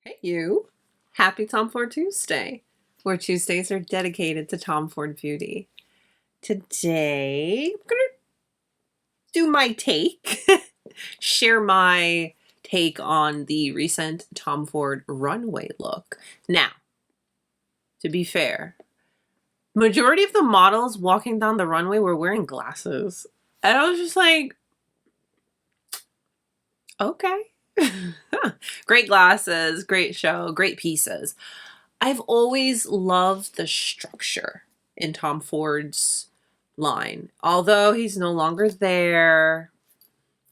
Hey you! Happy Tom Ford Tuesday, where Tuesdays are dedicated to Tom Ford Beauty. Today, I'm gonna do my take, share my take on the recent Tom Ford runway look. Now, to be fair, majority of the models walking down the runway were wearing glasses. And I was just like, okay. Great glasses, great show, great pieces. I've always loved the structure in Tom Ford's line. Although he's no longer there,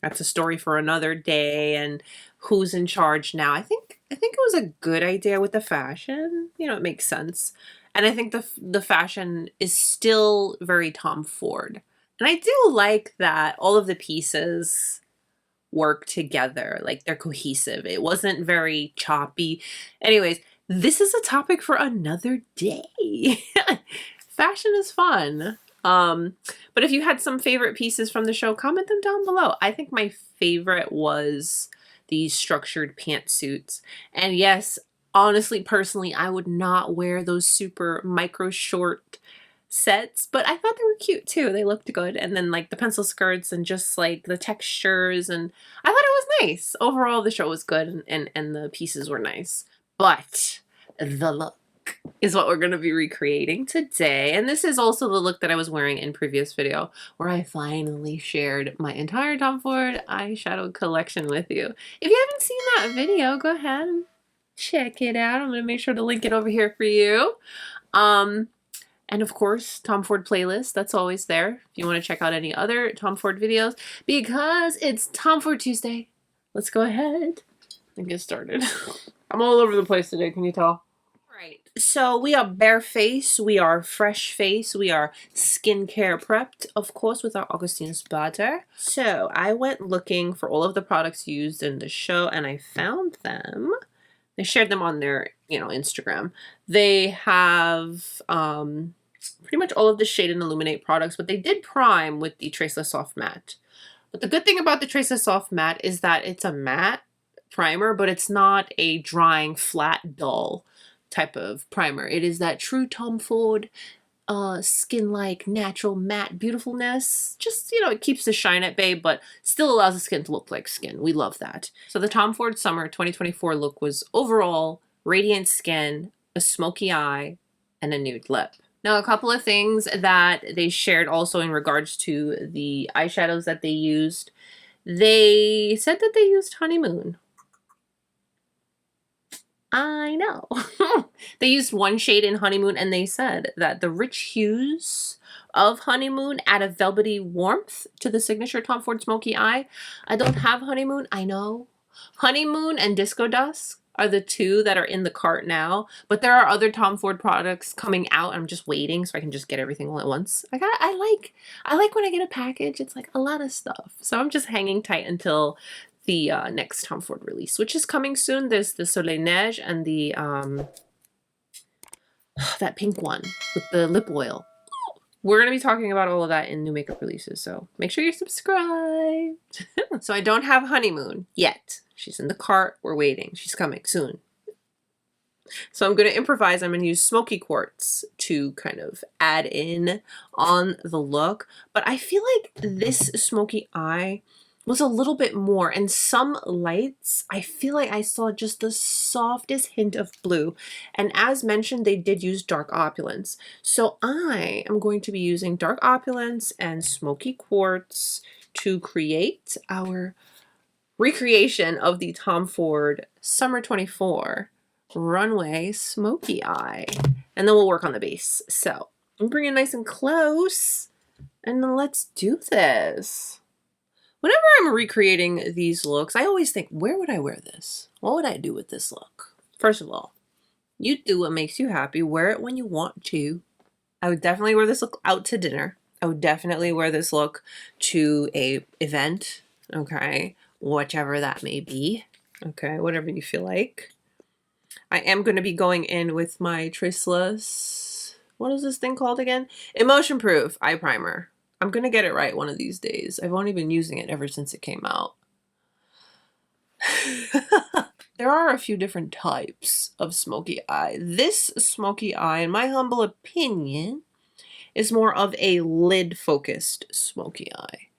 that's a story for another day, and who's in charge now. I think it was a good idea with the fashion. You know, it makes sense. And I think the fashion is still very Tom Ford. And I do like that all of the pieces work together, like they're cohesive. It wasn't very choppy. Anyways, this is a topic for another day. Fashion is fun. But if you had some favorite pieces from the show, comment them down below. I think my favorite was these structured pantsuits. And yes, honestly, personally, I would not wear those super micro short sets, but I thought they were cute too. They looked good. And then like the pencil skirts and just like the textures, and I thought it was nice. Overall, the show was good and the pieces were nice. But the look is what we're going to be recreating today. And this is also the look that I was wearing in previous video, where I finally shared my entire Tom Ford eyeshadow collection with you. If you haven't seen that video, go ahead and check it out. I'm going to make sure to link it over here for you. And of course, Tom Ford playlist, that's always there if you want to check out any other Tom Ford videos, because it's Tom Ford Tuesday. Let's go ahead and get started. I'm all over the place today, can you tell? Right, so we are bare face, we are fresh face, we are skincare prepped, of course, with our Augustine's butter. So I went looking for all of the products used in the show, and I found them. They shared them on their, Instagram. They have pretty much all of the Shade and Illuminate products, but they did prime with the Traceless Soft Matte. But the good thing about the Traceless Soft Matte is that it's a matte primer, but it's not a drying, flat, dull type of primer. It is that true Tom Ford skin-like natural matte beautifulness. Just, it keeps the shine at bay, but still allows the skin to look like skin. We love that. So the Tom Ford Summer 2024 look was overall radiant skin, a smoky eye, and a nude lip. Now, a couple of things that they shared also in regards to the eyeshadows that they used. They said that they used Honeymoon. I know. They used one shade in Honeymoon, and they said that the rich hues of Honeymoon add a velvety warmth to the signature Tom Ford Smoky Eye. I don't have Honeymoon, I know. Honeymoon and Disco Dusk are the two that are in the cart now, but there are other Tom Ford products coming out. I'm just waiting so I can just get everything all at once. I like when I get a package. It's like a lot of stuff. So I'm just hanging tight until the next Tom Ford release, which is coming soon. There's the Soleil Neige and the that pink one with the lip oil. We're going to be talking about all of that in new makeup releases, so make sure you're subscribed. So I don't have Honeymoon yet. She's in the cart. We're waiting. She's coming soon. So I'm going to improvise. I'm going to use Smoky Quartz to kind of add in on the look. But I feel like this smoky eye was a little bit more, and some lights, I feel like I saw just the softest hint of blue. And as mentioned, they did use Dark Opulence. So I am going to be using Dark Opulence and Smoky Quartz to create our recreation of the Tom Ford Summer 24 Runway Smoky Eye. And then we'll work on the base. So I'm bringing it nice and close, and then let's do this. Whenever I'm recreating these looks, I always think, where would I wear this? What would I do with this look? First of all, you do what makes you happy. Wear it when you want to. I would definitely wear this look out to dinner. I would definitely wear this look to a event, okay? Whichever that may be, okay? Whatever you feel like. I am going to be going in with my Traceless, what is this thing called again? Emotion Proof Eye Primer. I'm going to get it right one of these days. I've only been using it ever since it came out. there are a few different types of smoky eye. This smoky eye, in my humble opinion, is more of a lid-focused smoky eye.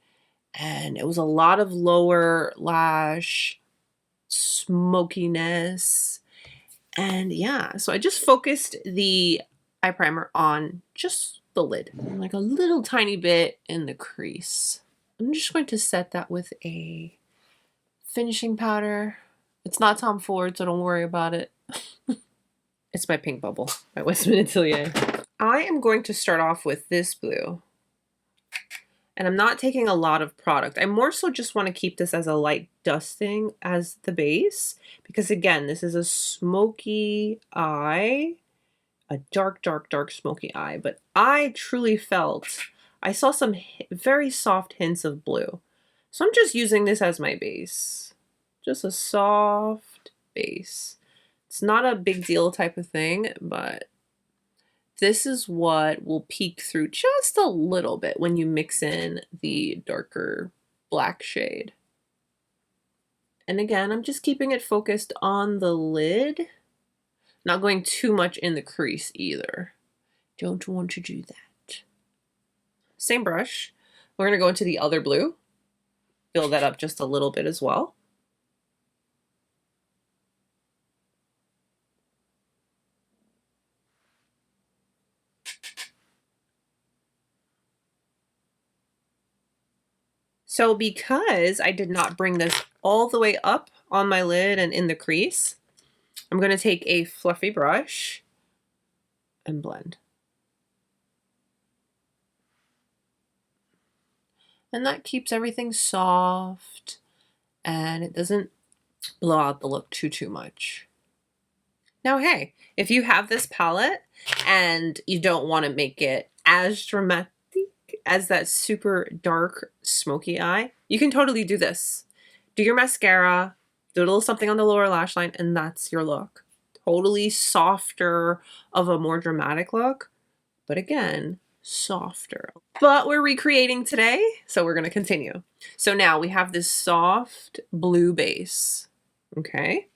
And it was a lot of lower lash, smokiness, and yeah, so I just focused the eye primer on just the lid, like a little tiny bit in the crease. I'm just going to set that with a finishing powder. It's not Tom Ford, so don't worry about it. It's my Pink Bubble by Westman Atelier. I am going to start off with this blue. And I'm not taking a lot of product. I more so just want to keep this as a light dusting as the base. Because again, this is a smoky eye. A dark, dark, dark smoky eye. But I truly felt, I saw some very soft hints of blue. So I'm just using this as my base. Just a soft base. It's not a big deal type of thing, but this is what will peek through just a little bit when you mix in the darker black shade. And again, I'm just keeping it focused on the lid, not going too much in the crease either. Don't want to do that. Same brush. We're going to go into the other blue, build that up just a little bit as well. So because I did not bring this all the way up on my lid and in the crease, I'm going to take a fluffy brush and blend. And that keeps everything soft and it doesn't blow out the look too much. Now, hey, if you have this palette and you don't want to make it as dramatic as that super dark smoky eye, you can totally do this. Do your mascara, do a little something on the lower lash line, and that's your look. Totally softer of a more dramatic look, but again, softer. But we're recreating today, so we're going to continue. So now we have this soft blue base, okay?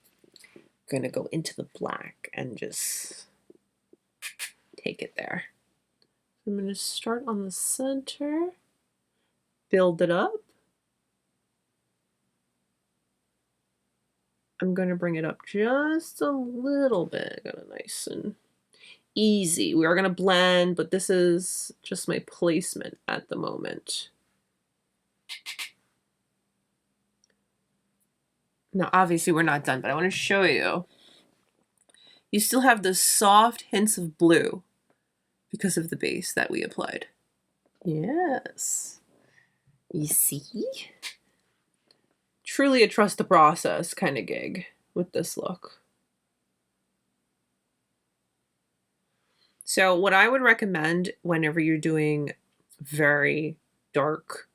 I'm going to go into the black and just take it there. I'm going to start on the center, build it up. I'm going to bring it up just a little bit, got it nice and easy. We are going to blend, but this is just my placement at the moment. Now, obviously we're not done, but I want to show you. You still have the soft hints of blue because of the base that we applied. Yes. You see? Truly a trust the process kind of gig with this look. So what I would recommend whenever you're doing very dark,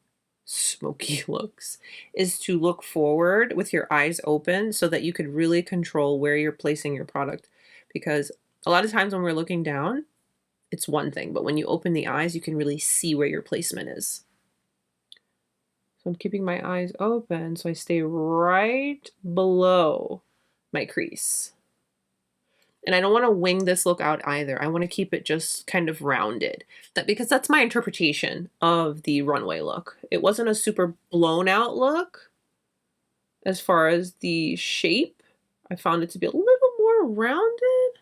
smoky looks is to look forward with your eyes open so that you could really control where you're placing your product. Because a lot of times when we're looking down, it's one thing, but when you open the eyes, you can really see where your placement is. So I'm keeping my eyes open so I stay right below my crease. And I don't want to wing this look out either. I want to keep it just kind of rounded. Because that's my interpretation of the runway look. It wasn't a super blown out look as far as the shape. I found it to be a little more rounded.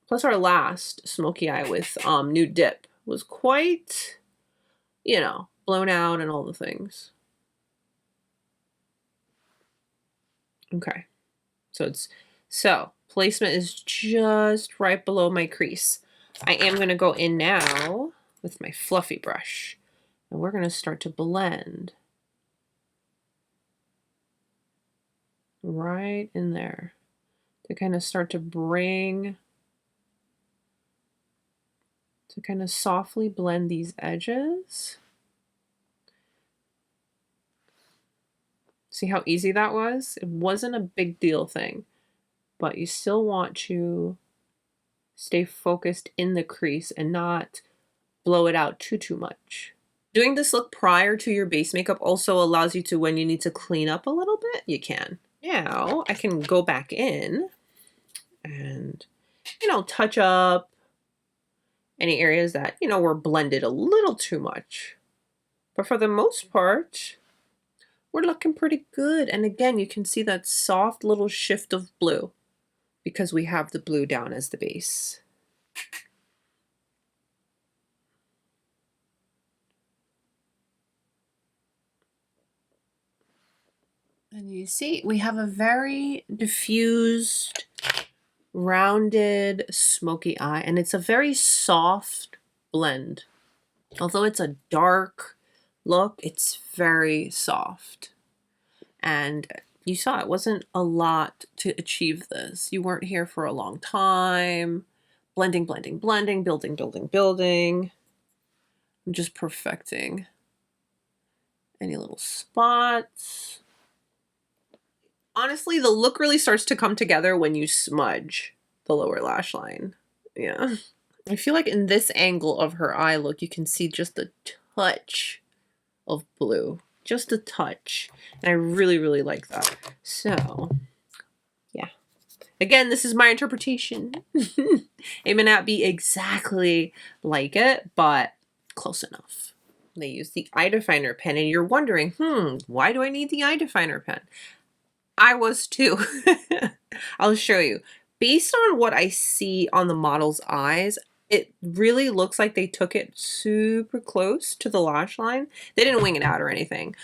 Plus our last smoky eye with Nude Dip was quite, you know, blown out and all the things. Okay, so placement is just right below my crease. I am going to go in now with my fluffy brush and we're going to start to blend right in there to kind of start to bring, to kind of softly blend these edges. See how easy that was? It wasn't a big deal thing, but you still want to stay focused in the crease and not blow it out too much. Doing this look prior to your base makeup also allows you to, when you need to clean up a little bit, you can. Now I can go back in and, you know, touch up any areas that, you know, were blended a little too much. But for the most part, we're looking pretty good. And again, you can see that soft little shift of blue because we have the blue down as the base. And you see, we have a very diffused, rounded, smoky eye, and it's a very soft blend. Although it's a dark look, it's very soft. And you saw it wasn't a lot to achieve this. You weren't here for a long time. Blending, blending, blending, building, building, building. I'm just perfecting any little spots. Honestly, the look really starts to come together when you smudge the lower lash line. Yeah. I feel like in this angle of her eye look, you can see just a touch of blue. Just a touch. And I really, really like that. So, yeah. Again, this is my interpretation. It may not be exactly like it, but close enough. They use the eye definer pen, and you're wondering, why do I need the eye definer pen? I was too. I'll show you. Based on what I see on the model's eyes, it really looks like they took it super close to the lash line. They didn't wing it out or anything.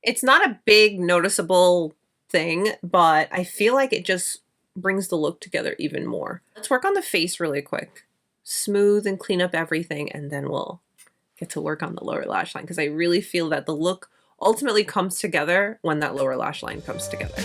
It's not a big noticeable thing, but I feel like it just brings the look together even more. Let's work on the face really quick. Smooth and clean up everything, and then we'll get to work on the lower lash line because I really feel that the look ultimately comes together when that lower lash line comes together.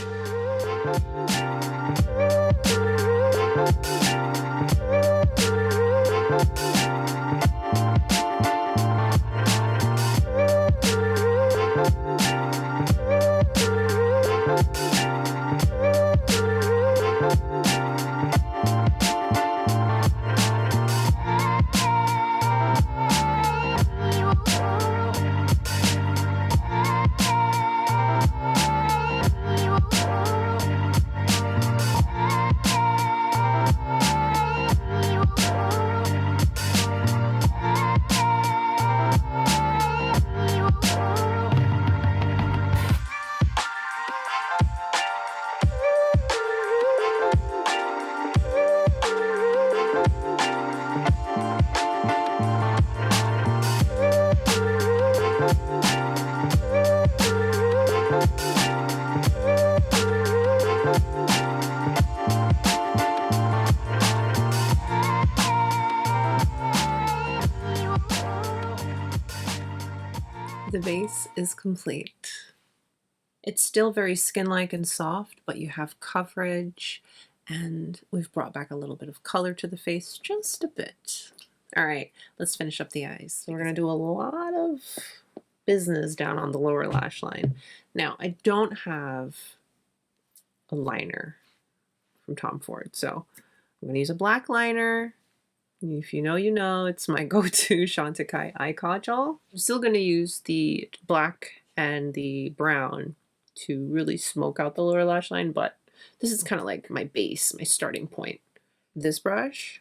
The base is complete. It's still very skin-like and soft, but you have coverage, and we've brought back a little bit of color to the face, just a bit. All right, let's finish up the eyes. So we're gonna do a lot of business down on the lower lash line. Now, I don't have a liner from Tom Ford, so I'm gonna use a black liner. If you know, you know, it's my go-to Chantecaille eye kajal. I'm still going to use the black and the brown to really smoke out the lower lash line, but this is kind of like my base, my starting point. This brush,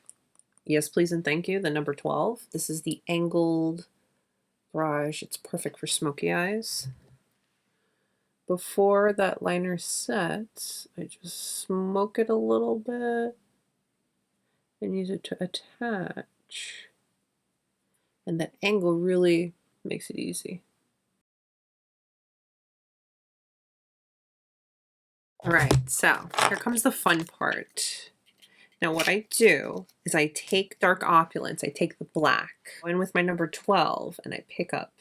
yes please and thank you, the number 12. This is the angled brush. It's perfect for smoky eyes. Before that liner sets, I just smoke it a little bit and use it to attach. And that angle really makes it easy. All right, so here comes the fun part. Now what I do is I take dark opulence, I take the black, go in with my number 12, and I pick up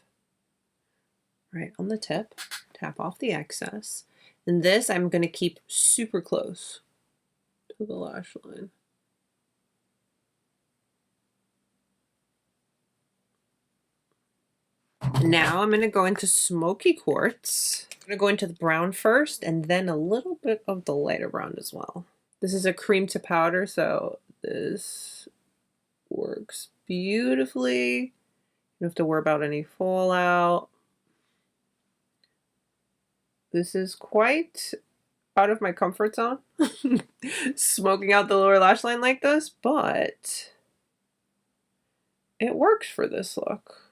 right on the tip, tap off the excess. And this I'm going to keep super close to the lash line. Now I'm going to go into Smoky Quartz. I'm going to go into the brown first and then a little bit of the lighter brown as well. This is a cream to powder, so this works beautifully. don't have to worry about any fallout. This is quite out of my comfort zone, smoking out the lower lash line like this, but it works for this look.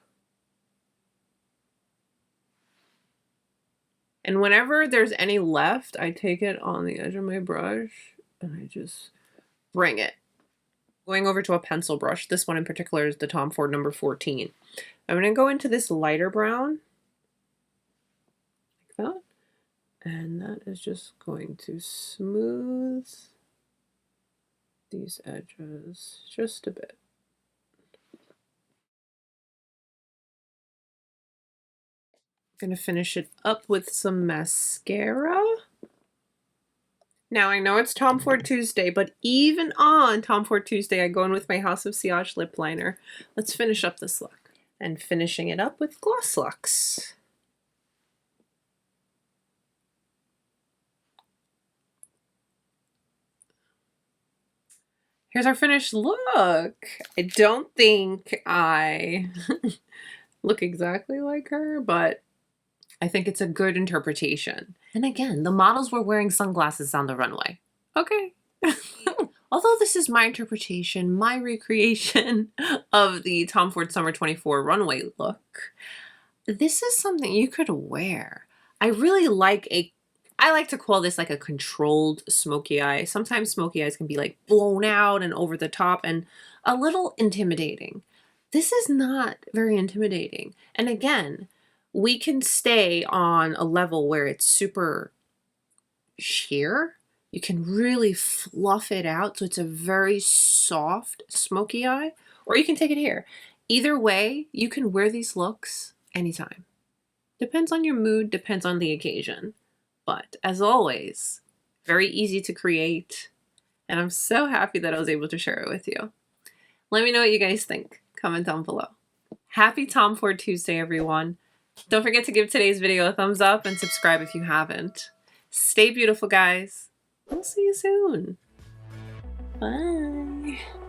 And whenever there's any left, I take it on the edge of my brush and I just bring it. Going over to a pencil brush, this one in particular is the Tom Ford number 14. I'm going to go into this lighter brown, like that, and that is just going to smooth these edges just a bit. I'm going to finish it up with some mascara. Now, I know it's Tom Ford Tuesday, but even on Tom Ford Tuesday, I go in with my House of Sillage lip liner. Let's finish up this look. And finishing it up with Gloss Lux. Here's our finished look. I don't think I look exactly like her, but I think it's a good interpretation. And again, the models were wearing sunglasses on the runway. Okay. Although this is my interpretation, my recreation of the Tom Ford Summer 24 runway look, this is something you could wear. I really like I like to call this like a controlled smoky eye. Sometimes smoky eyes can be like blown out and over the top and a little intimidating. This is not very intimidating. And again, we can stay on a level where it's super sheer. You can really fluff it out so it's a very soft smoky eye, or you can take it here. Either way, you can wear these looks anytime. Depends on your mood, depends on the occasion. But as always, very easy to create, and I'm so happy that I was able to share it with you. Let me know what you guys think. Comment down below. Happy Tom Ford Tuesday, everyone. Don't forget to give today's video a thumbs up and subscribe if you haven't. Stay beautiful, guys. We'll see you soon. Bye.